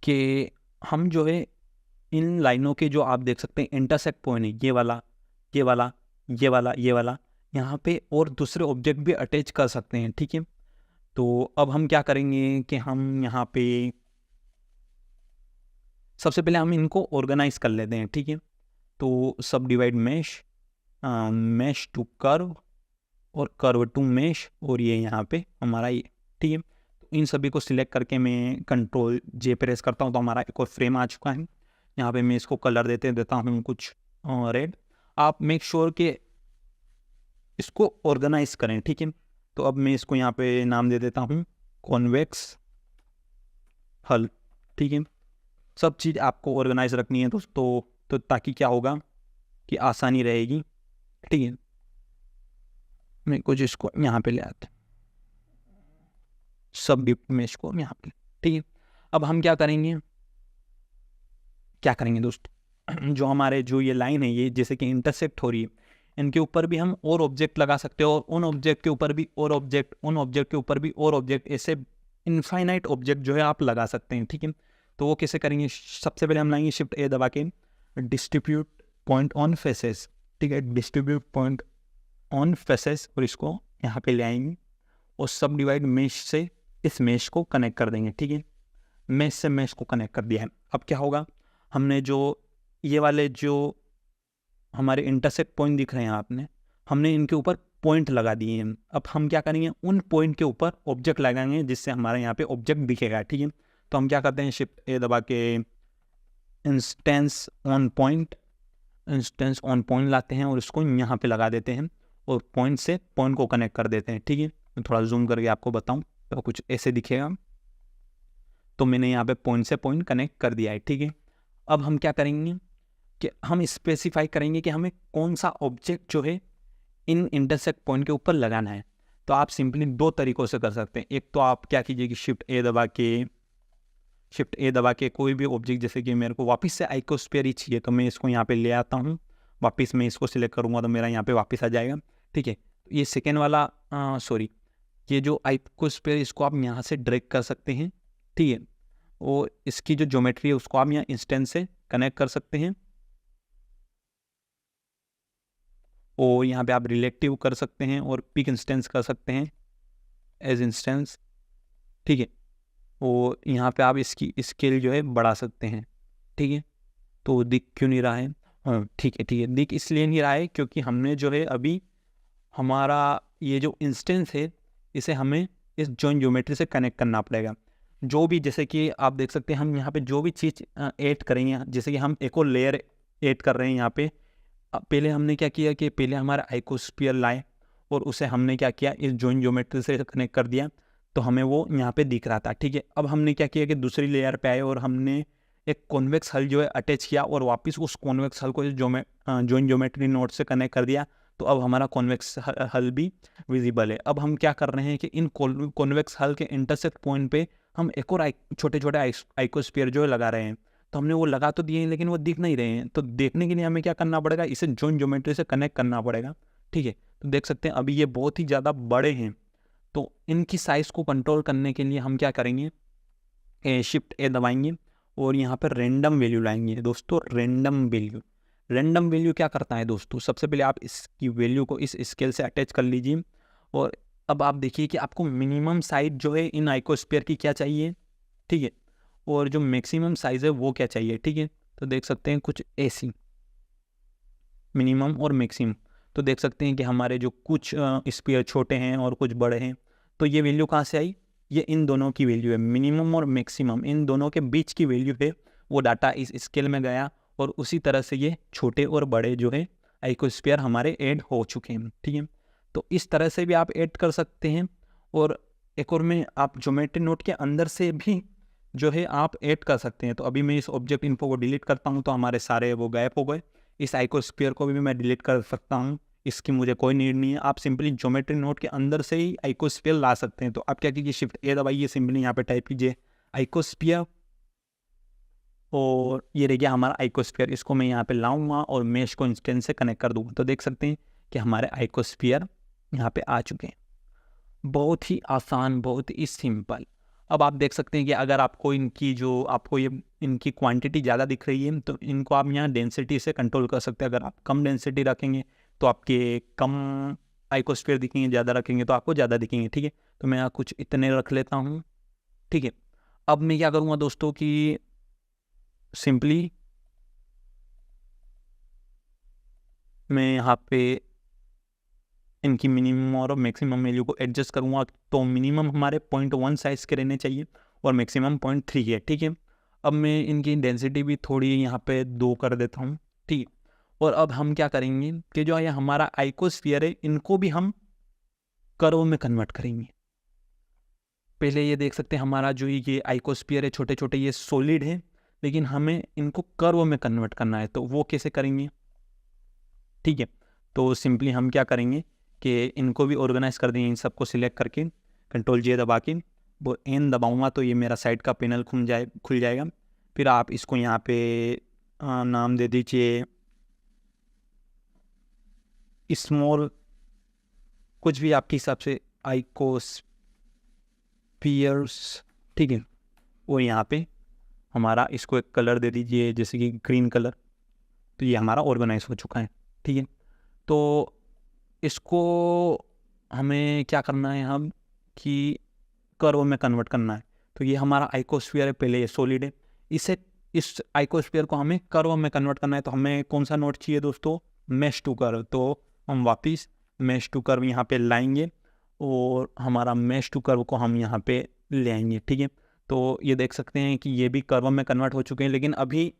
कि हम जो है इन लाइनों के जो आप देख सकते हैं इंटरसेक्ट पॉइंट है, ये वाला, ये वाला, ये वाला, ये वाला, यहाँ पे और दूसरे ऑब्जेक्ट भी अटैच कर सकते हैं। ठीक है, तो अब हम क्या करेंगे कि हम यहाँ पे सबसे पहले हम इनको ऑर्गेनाइज कर लेते हैं। ठीक है, तो सब divide mesh, mesh to curve और कर्व टू मेश, और ये यहाँ पे हमारा ये। ठीक है, तो इन सभी को सिलेक्ट करके मैं कंट्रोल जे प्रेस करता हूँ तो हमारा एक और फ्रेम आ चुका है। यहाँ पे मैं इसको कलर देता हूँ कुछ रेड। आप मेक श्योर कि इसको ऑर्गेनाइज करें। ठीक है, तो अब मैं इसको यहाँ पे नाम दे देता हूँ कॉन्वेक्स हल। ठीक है, सब चीज़ आपको ऑर्गेनाइज रखनी है दोस्तों, तो ताकि क्या होगा कि आसानी रहेगी। ठीक है, मैं कुछ इसको यहाँ पे ले आते हैं, सब डिप में इसको यहाँ पे। ठीक है, अब हम क्या करेंगे दोस्तों, जो हमारे जो ये लाइन है, ये जैसे कि इंटरसेक्ट हो रही है, इनके ऊपर भी हम और ऑब्जेक्ट लगा सकते हो, और उन ऑब्जेक्ट के ऊपर भी और ऑब्जेक्ट, उन ऑब्जेक्ट के ऊपर भी और ऑब्जेक्ट, ऐसे इनफाइनाइट ऑब्जेक्ट जो है आप लगा सकते हैं। ठीक है, तो वो कैसे करेंगे? सबसे पहले हम लाएंगे शिफ्ट ए दबा के डिस्ट्रीब्यूट पॉइंट ऑन फेसेस। ठीक है, डिस्ट्रीब्यूट पॉइंट ऑन फेसेस, और इसको यहाँ पे ले आएंगे और सब डिवाइड मेश से इस मेश को कनेक्ट कर देंगे। ठीक है, मेश से मेश को कनेक्ट कर दिया है। अब क्या होगा, हमने जो ये वाले जो हमारे इंटरसेक्ट पॉइंट दिख रहे हैं आपने, हमने इनके ऊपर पॉइंट लगा दिए हैं। अब हम क्या करेंगे, उन पॉइंट के ऊपर ऑब्जेक्ट लगाएंगे जिससे हमारे यहाँ पे ऑब्जेक्ट दिखेगा। ठीक है, तो हम क्या करते हैं, शिफ्ट ए दबा के इंस्टेंस ऑन पॉइंट लाते हैं और इसको यहाँ पे लगा देते हैं और पॉइंट से पॉइंट को कनेक्ट कर देते हैं। ठीक है, मैं थोड़ा जूम करके आपको बताऊँ तो कुछ ऐसे दिखेगा। तो मैंने यहाँ पे पॉइंट से पॉइंट कनेक्ट कर दिया है। ठीक है, अब हम क्या करेंगे कि हम स्पेसिफाई करेंगे कि हमें कौन सा ऑब्जेक्ट जो है इन इंटरसेक्ट पॉइंट के ऊपर लगाना है। तो आप सिंपली दो तरीकों से कर सकते हैं। एक तो आप क्या कीजिए कि शिफ्ट ए दबा के कोई भी ऑब्जेक्ट, जैसे कि मेरे को वापस से आइकोस्फीयर ही चाहिए, तो मैं इसको यहाँ पे ले आता हूँ, वापस मैं इसको सिलेक्ट करूँगा तो मेरा यहाँ पे वापस आ जाएगा। ठीक है, ये सेकेंड वाला ये जो आइकोस्फीयर, इसको आप यहाँ से ड्रैग कर सकते हैं। ठीक है, और इसकी जो ज्योमेट्री है उसको आप यहाँ इंस्टेंस से कनेक्ट कर सकते हैं, और यहाँ पे आप रिलेटिव कर सकते हैं और पिक इंस्टेंस कर सकते हैं एज इंस्टेंस। ठीक है, और यहाँ पे आप इसकी स्केल जो है बढ़ा सकते हैं। ठीक है, तो दिख क्यों नहीं रहा है? हाँ ठीक है, दिख इसलिए नहीं रहा है क्योंकि हमने जो है अभी हमारा ये जो इंस्टेंस है इसे हमें इस जॉइंट ज्योमेट्री से कनेक्ट करना पड़ेगा। जो भी, जैसे कि आप देख सकते हैं, हम यहाँ पे जो भी चीज़ ऐड करेंगे, जैसे कि हम एक और लेयर ऐड कर रहे हैं यहाँ पे। पहले हमने क्या किया कि पहले हमारा आइकोस्फीयर लाए और उसे हमने क्या किया, इस जॉइंट ज्योमेट्री से कनेक्ट कर दिया, तो हमें वो यहाँ पे दिख रहा था। ठीक है, अब हमने क्या किया कि दूसरी लेयर पे आए और हमने एक कॉन्वेक्स हल जो है अटैच किया और वापस उस कॉन्वेक्स हल को जॉइंट ज्योमेट्री नोड से कनेक्ट कर दिया, तो अब हमारा कॉन्वेक्स हल भी विजिबल है। अब हम क्या कर रहे हैं कि इन कॉन्वेक्स हल के इंटरसेक्ट पॉइंट पे हम एक और छोटे छोटे आइकोस्फीयर जो है लगा रहे हैं। तो हमने वो लगा तो दिए हैं लेकिन वो दिख नहीं रहे हैं, तो देखने के लिए हमें क्या करना पड़ेगा, इसे जॉइंट ज्योमेट्री से कनेक्ट करना पड़ेगा। ठीक है, तो देख सकते हैं अभी ये बहुत ही ज़्यादा बड़े हैं, तो इनकी साइज़ को कंट्रोल करने के लिए हम क्या करेंगे, शिफ्ट ए दबाएंगे और यहाँ पर रैंडम वैल्यू लाएंगे। दोस्तों रैंडम वैल्यू क्या करता है दोस्तों, सबसे पहले आप इसकी वैल्यू को इस स्केल से अटैच कर लीजिए, और अब आप देखिए कि आपको मिनिमम साइज जो है इन आइकोस्फीयर की क्या चाहिए। ठीक है, और जो मैक्सिमम साइज़ है वो क्या चाहिए। ठीक है, तो देख सकते हैं कुछ ऐसी मिनिमम और मैक्सिमम, तो देख सकते हैं कि हमारे जो कुछ स्फीयर छोटे हैं और कुछ बड़े हैं, तो ये वैल्यू कहाँ से आई, ये इन दोनों की वैल्यू है, मिनिमम और मैक्सिमम इन दोनों के बीच की वैल्यू है, वो डाटा इस स्केल में गया और उसी तरह से ये छोटे और बड़े जो है आइकोस्फीयर हमारे ऐड हो चुके हैं। ठीक है, तो इस तरह से भी आप ऐड कर सकते हैं, और एक और में आप ज्योमेट्री नोट के अंदर से भी जो है आप ऐड कर सकते हैं। तो अभी मैं इस ऑब्जेक्ट इन्फो को डिलीट करता हूँ तो हमारे सारे वो गायब हो गए। इस आइकोस्फीयर को भी मैं डिलीट कर सकता हूँ, इसकी मुझे कोई नीड नहीं है। आप सिंपली ज्योमेट्री नोट के अंदर से ही आइकोस्फीयर ला सकते हैं। तो आप क्या कीजिए, शिफ्ट ए दबाइए, सिंपली यहाँ पे टाइप कीजिए आइकोस्फीयर, और ये रह गया हमारा आइकोस्फीयर। इसको मैं यहाँ पे लाऊंगा और मेश को इंस्टेंस से कनेक्ट कर दूँगा, तो देख सकते हैं कि हमारे आइकोस्फीयर यहाँ पे आ चुके हैं। बहुत ही आसान, बहुत ही सिंपल। अब आप देख सकते हैं कि अगर आपको इनकी क्वांटिटी ज़्यादा दिख रही है तो इनको आप यहाँ डेंसिटी से कंट्रोल कर सकते हैं। अगर आप कम डेंसिटी रखेंगे तो आपके कम आइकोस्फीयर दिखेंगे, ज़्यादा रखेंगे तो आपको ज़्यादा दिखेंगे। ठीक है, तो मैं यहाँ कुछ इतने रख लेता हूँ। ठीक है, अब मैं क्या करूँगा दोस्तों कि सिंपली मैं यहाँ पे इनकी मिनिमम और मैक्सिमम वैल्यू को एडजस्ट करूँगा। तो मिनिमम हमारे 0.1 साइज़ के रहने चाहिए और मैक्सिमम 0.3 है। ठीक है, अब मैं इनकी डेंसिटी भी थोड़ी यहाँ पे 2 कर देता हूँ। ठीक है, और अब हम क्या करेंगे कि जो ये हमारा आइकोस्फीयर है इनको भी हम कर्व में कन्वर्ट करेंगे। पहले ये देख सकते हैं हमारा जो ये आइकोस्फीयर है छोटे छोटे ये सॉलिड है, लेकिन हमें इनको कर्व में कन्वर्ट करना है। तो वो कैसे करेंगे, ठीक है। तो सिंपली हम क्या करेंगे कि इनको भी ऑर्गेनाइज कर देंगे, इन सबको सिलेक्ट करके कंट्रोल जे दबा के वो एन दबाऊंगा तो ये मेरा साइड का पैनल खुल जाएगा। फिर आप इसको यहाँ पे नाम दे दीजिए स्मॉल, कुछ भी आपके हिसाब से, आइकोस्फियर्स, ठीक है। वो यहाँ पे हमारा इसको एक कलर दे दीजिए जैसे कि ग्रीन कलर। तो ये हमारा ऑर्गेनाइज हो चुका है, ठीक है। तो इसको हमें क्या करना है हम कि कर्व में कन्वर्ट करना है। तो ये हमारा आइकोस्फियर है, पहले ये सॉलिड है, इस आइकोस्फियर को हमें कर्व में कन्वर्ट करना है। तो हमें कौन सा नोड चाहिए दोस्तों? Mesh to curve. तो हम वापस मैश टू कर्व यहाँ पे लाएंगे और हमारा मैश टू कर्व को हम यहाँ पे ले आएंगे, ठीक है। तो ये देख सकते हैं कि ये भी कर्व में कन्वर्ट हो चुके हैं, लेकिन अभी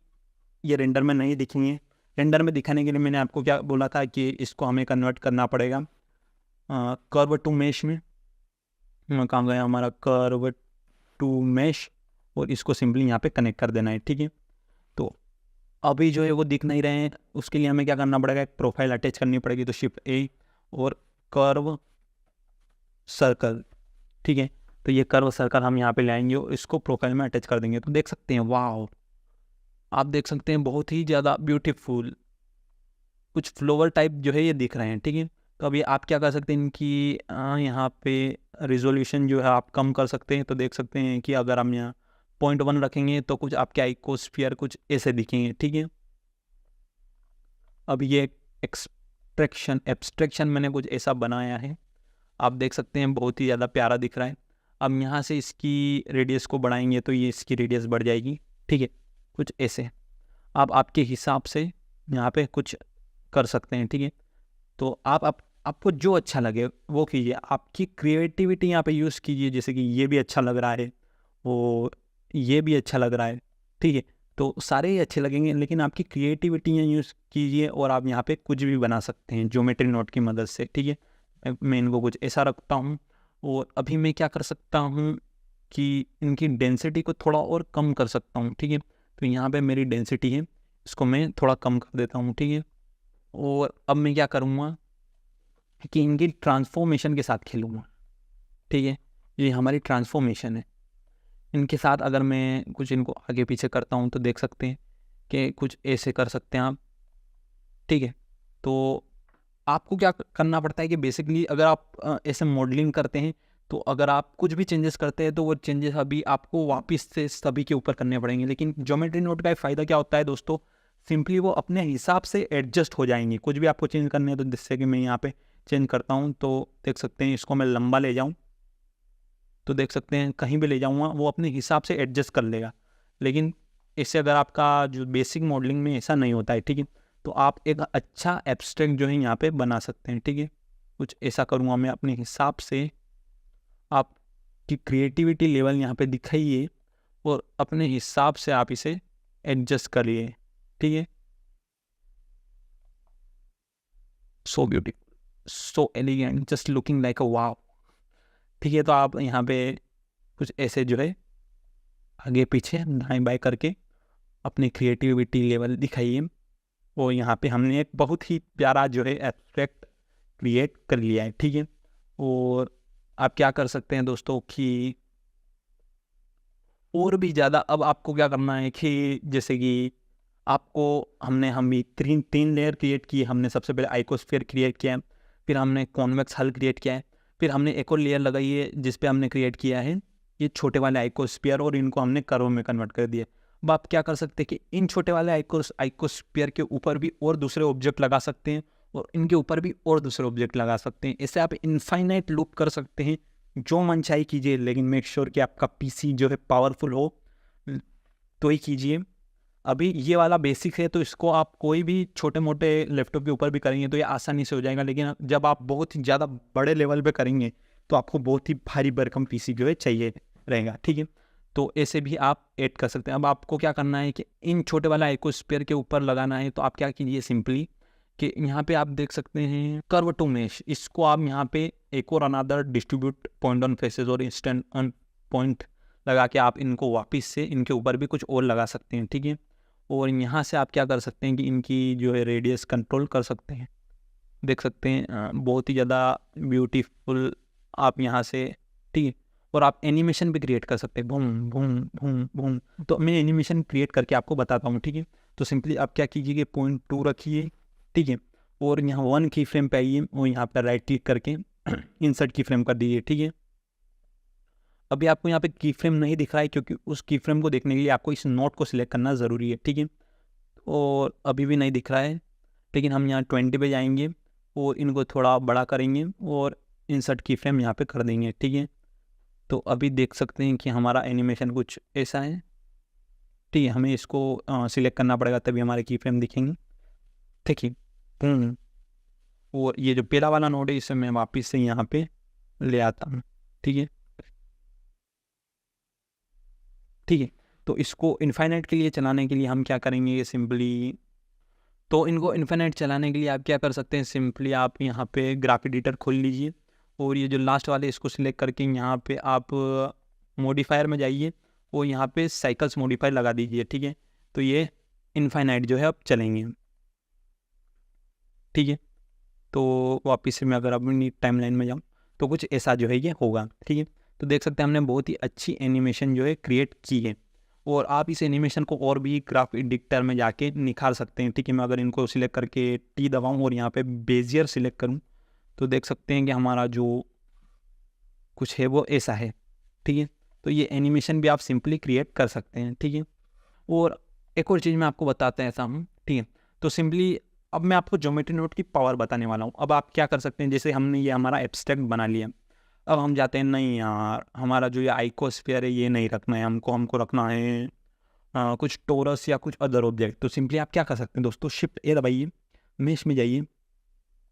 ये रेंडर में नहीं दिखेंगे। रेंडर में दिखाने के लिए मैंने आपको क्या बोला था कि इसको हमें कन्वर्ट करना पड़ेगा कर्व टू मैश में। कहाँ गया हमारा कर्व टू मैश, और इसको सिंपली यहाँ पे कनेक्ट कर देना है, ठीक है। तो अभी जो है वो दिख नहीं रहे हैं, उसके लिए हमें क्या करना पड़ेगा? एक प्रोफाइल अटैच करनी पड़ेगी। तो शिफ्ट ए और कर्व सर्कल, ठीक है। तो ये कर्व सर्कल हम यहाँ पे लाएंगे और इसको प्रोफाइल में अटैच कर देंगे। तो देख सकते हैं, वाह, आप देख सकते हैं बहुत ही ज़्यादा ब्यूटीफुल कुछ फ्लोवर टाइप जो है ये दिख रहे हैं, ठीक है। तो अभी आप क्या कर सकते हैं, इनकी यहाँ पे रिजोल्यूशन जो है आप कम कर सकते हैं। तो देख सकते हैं कि अगर हम यहाँ 0.1 रखेंगे तो कुछ आपके आइकोस्फियर कुछ ऐसे दिखेंगे, ठीक है। अब ये एब्स्ट्रैक्शन मैंने कुछ ऐसा बनाया है, आप देख सकते हैं बहुत ही ज़्यादा प्यारा दिख रहा है। अब यहाँ से इसकी रेडियस को बढ़ाएंगे तो ये इसकी रेडियस बढ़ जाएगी, ठीक है, कुछ ऐसे। आप आपके हिसाब से यहाँ पे कुछ कर सकते हैं, ठीक है। तो आपको जो अच्छा लगे वो कीजिए, आपकी क्रिएटिविटी यहाँ पे यूज़ कीजिए। जैसे कि ये भी अच्छा लग रहा है, वो ये भी अच्छा लग रहा है, ठीक है। तो सारे ही अच्छे लगेंगे, लेकिन आपकी क्रिएटिविटी यहाँ यूज़ कीजिए और आप यहाँ पे कुछ भी बना सकते हैं ज्योमेट्री नोट की मदद से, ठीक है। मैं इनको कुछ ऐसा रखता हूँ और अभी मैं क्या कर सकता हूँ कि इनकी डेंसिटी को थोड़ा और कम कर सकता हूँ, ठीक है। तो यहाँ पे मेरी डेंसिटी है, इसको मैं थोड़ा कम कर देता हूँ, ठीक है। और अब मैं क्या करूँगा कि इनकी ट्रांसफॉर्मेशन के साथ खेलूँगा, ठीक है। ये हमारी ट्रांसफॉर्मेशन है, इनके साथ अगर मैं कुछ इनको आगे पीछे करता हूँ तो देख सकते हैं कि कुछ ऐसे कर सकते हैं आप, ठीक है। तो आपको क्या करना पड़ता है कि बेसिकली अगर आप ऐसे मॉडलिंग करते हैं तो अगर आप कुछ भी चेंजेस करते हैं तो वो चेंजेस अभी आपको वापस से सभी के ऊपर करने पड़ेंगे। लेकिन ज्योमेट्री नोट का फ़ायदा क्या होता है दोस्तों? सिंपली वो अपने हिसाब से एडजस्ट हो जाएंगे। कुछ भी आपको चेंज करने हैं तो जिससे कि मैं यहाँ पे चेंज करता हूँ तो देख सकते हैं, इसको मैं लंबा ले जाऊँ तो देख सकते हैं कहीं भी ले जाऊँगा वो अपने हिसाब से एडजस्ट कर लेगा। लेकिन इससे अगर आपका जो बेसिक मॉडलिंग में ऐसा नहीं होता है, ठीक है, तो आप एक अच्छा एब्स्ट्रैक्ट जो है यहाँ पे बना सकते हैं, ठीक है। कुछ ऐसा करूँगा मैं अपने हिसाब से, आपकी क्रिएटिविटी लेवल यहाँ पे दिखाइए और अपने हिसाब से आप इसे एडजस्ट करिए, ठीक है। So beautiful, so elegant, just looking like a wow, ठीक है। तो आप यहाँ पे कुछ ऐसे जो है आगे पीछे दाएं बाएं करके अपनी क्रिएटिविटी लेवल दिखाइए। और यहाँ पे हमने एक बहुत ही प्यारा जो है एब्स्ट्रैक्ट क्रिएट कर लिया है, ठीक है। और आप क्या कर सकते हैं दोस्तों कि और भी ज़्यादा अब आपको क्या करना है कि जैसे कि आपको हम तीन लेयर क्रिएट किए। हमने सबसे पहले आइकोस्फीयर क्रिएट किया है, फिर हमने कॉन्वेक्स हल क्रिएट किया है, फिर हमने एक और लेयर लगाई है जिस पे हमने क्रिएट किया है ये छोटे वाले आइकोस्फीयर, और इनको हमने कर्व में कन्वर्ट कर दिया। अब आप क्या कर सकते हैं कि इन छोटे वाले आइकोस्फीयर के ऊपर भी और दूसरे ऑब्जेक्ट लगा सकते हैं और इनके ऊपर भी और दूसरे ऑब्जेक्ट लगा सकते हैं। इससे आप इनफाइनाइट लूप कर सकते हैं, जो मन चाहे कीजिए, लेकिन मेक श्योर कि आपका पीसी जो है पावरफुल हो तो ही कीजिए। अभी ये वाला बेसिक है तो इसको आप कोई भी छोटे मोटे लैपटॉप के ऊपर भी करेंगे तो ये आसानी से हो जाएगा। लेकिन जब आप बहुत ही ज़्यादा बड़े लेवल पे करेंगे तो आपको बहुत ही भारी भरकम पीसी जो है चाहिए रहेगा, ठीक है। तो ऐसे भी आप ऐड कर सकते हैं। अब आपको क्या करना है कि इन छोटे वाला आइकोस्फीयर के ऊपर लगाना है। तो आप क्या कीजिए सिंपली कि यहाँ पे आप देख सकते हैं कर्व टू मैश, इसको आप यहाँ पे एक और अनादर डिस्ट्रीब्यूट पॉइंट ऑन फेसेस और इंस्टेंट ऑन पॉइंट लगा के आप इनको वापस से इनके ऊपर भी कुछ और लगा सकते हैं, ठीक है। और यहाँ से आप क्या कर सकते हैं कि इनकी जो है रेडियस कंट्रोल कर सकते हैं। देख सकते हैं बहुत ही ज़्यादा ब्यूटीफुल आप यहाँ से, ठीक है। और आप एनिमेशन भी क्रिएट कर सकते हैं, बूम बूम बूम बूम। तो मैं एनिमेशन क्रिएट करके आपको बताता हूँ, ठीक है। तो सिंपली आप क्या कीजिए कि 0.2 रखिए, ठीक है। और यहाँ 1 की फ्रेम पे आइए और यहाँ पर राइट क्लिक करके इंसर्ट की फ्रेम कर दीजिए, ठीक है। अभी आपको यहाँ पे की फ्रेम नहीं दिख रहा है क्योंकि उस की फ्रेम को देखने के लिए आपको इस नोट को सिलेक्ट करना ज़रूरी है, ठीक है। और अभी भी नहीं दिख रहा है, लेकिन हम यहाँ 20 पे जाएंगे और इनको थोड़ा बड़ा करेंगे और इंसर्ट की फ्रेम यहाँ पे कर देंगे, ठीक है। तो अभी देख सकते हैं कि हमारा एनिमेशन कुछ ऐसा है, ठीक है। हमें इसको सिलेक्ट करना पड़ेगा तभी हमारे की फ्रेम दिखेंगे, ठीक है। और ये जो पहला वाला नोट है इसे मैं वापस से यहाँ पे ले आता हूँ, ठीक है, ठीक है। तो इसको इनफाइनाइट के लिए चलाने के लिए हम क्या करेंगे, सिंपली तो इनको इन्फिनिट चलाने के लिए आप क्या कर सकते हैं, सिंपली आप यहाँ पे ग्राफ एडिटर खोल लीजिए और ये जो लास्ट वाले इसको सिलेक्ट करके यहाँ पे आप मॉडिफायर में जाइए और यहाँ पे साइकिल्स मॉडिफायर लगा दीजिए, ठीक है। तो ये इनफाइनाइट जो है अब चलेंगे, ठीक है। तो वापस से मैं अगर अपनी टाइमलाइन में जाऊँ तो कुछ ऐसा जो है ये होगा, ठीक है। तो देख सकते हैं हमने बहुत ही अच्छी एनिमेशन जो है क्रिएट की है और आप इस एनिमेशन को और भी ग्राफ एडिटर में जाके निखार सकते हैं, ठीक है। मैं अगर इनको सिलेक्ट करके टी दबाऊँ और यहाँ पे बेजियर सिलेक्ट करूँ तो देख सकते हैं कि हमारा जो कुछ है वो ऐसा है, ठीक है। तो ये एनिमेशन भी आप सिंपली क्रिएट कर सकते हैं, ठीक है। और एक और चीज़ मैं आपको बताता ऐसा हूँ, ठीक है। तो सिंपली अब मैं आपको ज्योमेट्री नोट की पावर बताने वाला हूँ। अब आप क्या कर सकते हैं, जैसे हमने ये हमारा एब्स्ट्रैक्ट बना लिया, अब हम जाते हैं नहीं यार हमारा जो ये आइकोस्फीयर है ये नहीं रखना है हमको रखना है कुछ टोरस या कुछ अदर ऑब्जेक्ट। तो सिंपली आप क्या कर सकते हैं दोस्तों, शिफ्ट ए दबाइए, मेश में जाइए,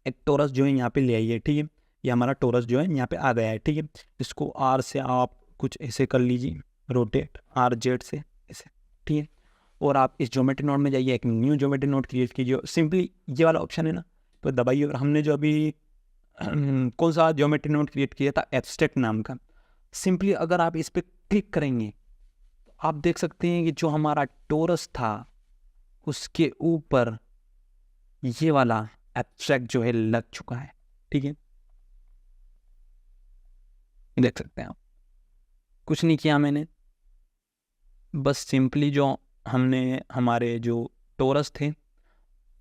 एक टोरस जो है यहाँ पे ले आइए, ठीक है। ये हमारा टोरस जो है यहाँ पे आ गया है, ठीक है। इसको आर से आप कुछ ऐसे कर लीजिए, रोटेट आर जेड से ऐसे, ठीक है। और आप इस ज्योमेट्री नोड में जाइए, एक न्यू ज्योमेट्री नोड क्रिएट कीजिए, सिंपली ये वाला ऑप्शन है ना तो दबाइए। और हमने जो अभी कौन सा ज्योमेट्री नोड क्रिएट किया था, एब्स्ट्रैक्ट नाम का, सिंपली अगर आप इस पर क्लिक करेंगे आप देख सकते हैं कि जो हमारा टोरस था उसके ऊपर ये वाला एब्स्ट्रैक्ट जो है लग चुका है, ठीक है। देख सकते हैं आप, कुछ नहीं किया मैंने, बस सिंपली जो हमने हमारे जो टोरस थे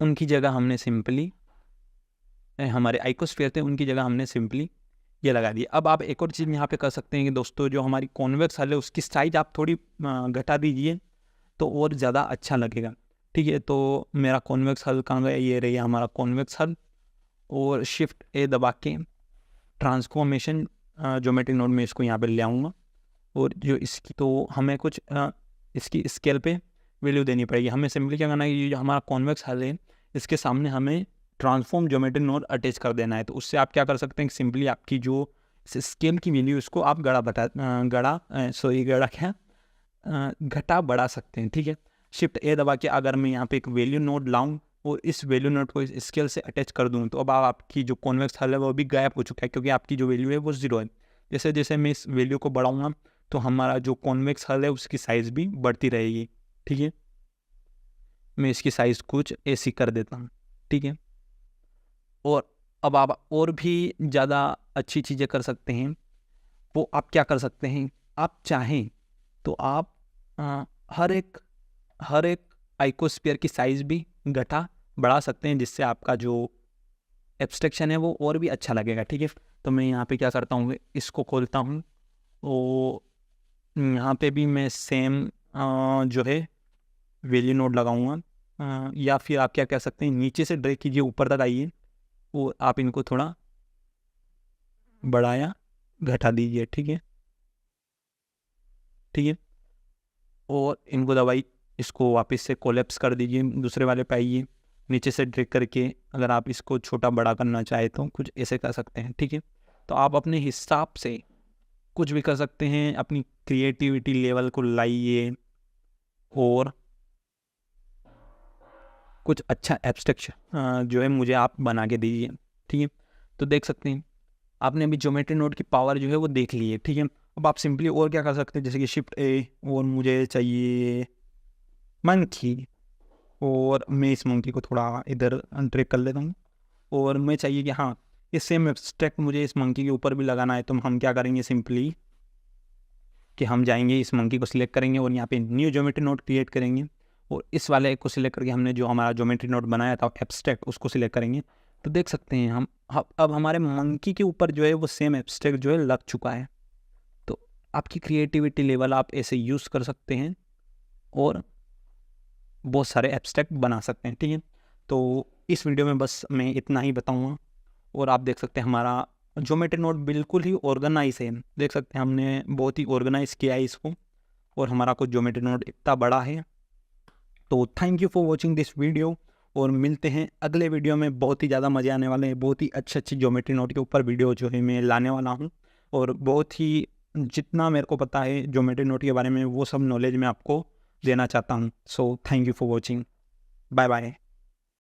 उनकी जगह हमने सिंपली हमारे आइकोस्फीयर थे उनकी जगह हमने सिंपली ये लगा दिया। अब आप एक और चीज़ यहाँ पे कर सकते हैं कि दोस्तों जो हमारी कॉन्वेक्स हल है उसकी साइज आप थोड़ी घटा दीजिए तो और ज़्यादा अच्छा लगेगा, ठीक है। तो मेरा कॉन्वेक्स हल कहाँ गया, ये रही हमारा कॉन्वेक्स हल। और शिफ्ट ए दबा के ट्रांसफॉर्मेशन ज्योमेट्री नोड में इसको यहाँ पे ले आऊँगा और जो इसकी तो हमें कुछ इसकी स्केल पे वैल्यू देनी पड़ेगी। हमें सिंपली क्या करना है, ये जो हमारा कॉन्वेक्स हल है इसके सामने हमें ट्रांसफॉर्म ज्योमेट्री नोड अटैच कर देना है। तो उससे आप क्या कर सकते हैं, सिंपली आपकी जो स्केल की वैल्यू उसको आप घटा बढ़ा सकते हैं, ठीक है। शिफ्ट ए दबा के अगर मैं यहाँ पे एक वैल्यू नोड लाऊं और इस वैल्यू नोड को इस स्केल से अटैच कर दूं तो अब आपकी जो कॉन्वेक्स हल है वो भी गायब हो चुका है क्योंकि आपकी जो वैल्यू है वो 0 है। जैसे जैसे मैं इस वैल्यू को बढ़ाऊंगा तो हमारा जो कॉन्वेक्स हल है उसकी साइज़ भी बढ़ती रहेगी, ठीक है। मैं इसकी साइज़ कुछ ऐसी कर देता हूँ, ठीक है। और अब आप और भी ज़्यादा अच्छी चीज़ें कर सकते हैं। वो आप क्या कर सकते हैं, आप चाहें तो आप हर एक आइकोस्फीयर की साइज़ भी घटा बढ़ा सकते हैं जिससे आपका जो एब्स्ट्रैक्शन है वो और भी अच्छा लगेगा, ठीक है। तो मैं यहाँ पे क्या करता हूँ, इसको खोलता हूँ और यहाँ पे भी मैं सेम जो है वैल्यू नोड लगाऊंगा या फिर आप क्या कह सकते हैं, नीचे से ड्रैग कीजिए ऊपर तक आइए और आप इनको थोड़ा बढ़ाया घटा दीजिए, ठीक है, ठीक है। और इनको दबाई इसको वापस से कोलैप्स कर दीजिए, दूसरे वाले पे आइए, नीचे से ड्रैग करके अगर आप इसको छोटा बड़ा करना चाहे तो कुछ ऐसे कर सकते हैं, ठीक है। तो आप अपने हिसाब से कुछ भी कर सकते हैं, अपनी क्रिएटिविटी लेवल को लाइए और कुछ अच्छा एब्स्ट्रैक्शन जो है मुझे आप बना के दीजिए, ठीक है। तो देख सकते हैं आपने अभी ज्योमेट्री नोड की पावर जो है वो देख ली है, ठीक है। अब आप सिंपली और क्या कर सकते हैं, जैसे कि शिफ्ट ए और मुझे चाहिए मंकी, और मैं इस मंकी को थोड़ा इधर ड्रैग कर लेता हूँ। और मैं चाहिए कि हाँ इस सेम एब्स्ट्रैक्ट मुझे इस मंकी के ऊपर भी लगाना है, तो हम क्या करेंगे सिंपली कि हम जाएंगे इस मंकी को सिलेक्ट करेंगे और यहाँ पे न्यू ज्योमेट्री नोड क्रिएट करेंगे और इस वाले को सिलेक्ट करके हमने जो हमारा ज्योमेट्री नोड बनाया था एब्स्ट्रैक्ट उसको सिलेक्ट करेंगे। तो देख सकते हैं हम अब हमारे मंकी के ऊपर जो है वो सेम एब्स्ट्रैक्ट जो है लग चुका है। तो आपकी क्रिएटिविटी लेवल आप ऐसे यूज़ कर सकते हैं और बहुत सारे एब्स्ट्रैक्ट बना सकते हैं। ठीक है, तो इस वीडियो में बस मैं इतना ही बताऊँगा। और आप देख सकते हैं हमारा ज्योमेट्री नोड बिल्कुल ही ऑर्गेनाइज है। देख सकते हैं हमने बहुत ही ऑर्गेनाइज किया है इसको और हमारा कुछ ज्योमेट्री नोड इतना बड़ा है। तो thank you for watching this video और मिलते हैं अगले वीडियो में। बहुत ही ज़्यादा मज़े आने वाले हैं, बहुत ही अच्छी ज्योमेट्री नोड के ऊपर वीडियो जो है मैं लाने वाला हूँ और बहुत ही जितना मेरे को पता है ज्योमेट्री नोड के बारे में वो सब नॉलेज मैं आपको देना चाहता हूँ। So thank you for watching, bye bye.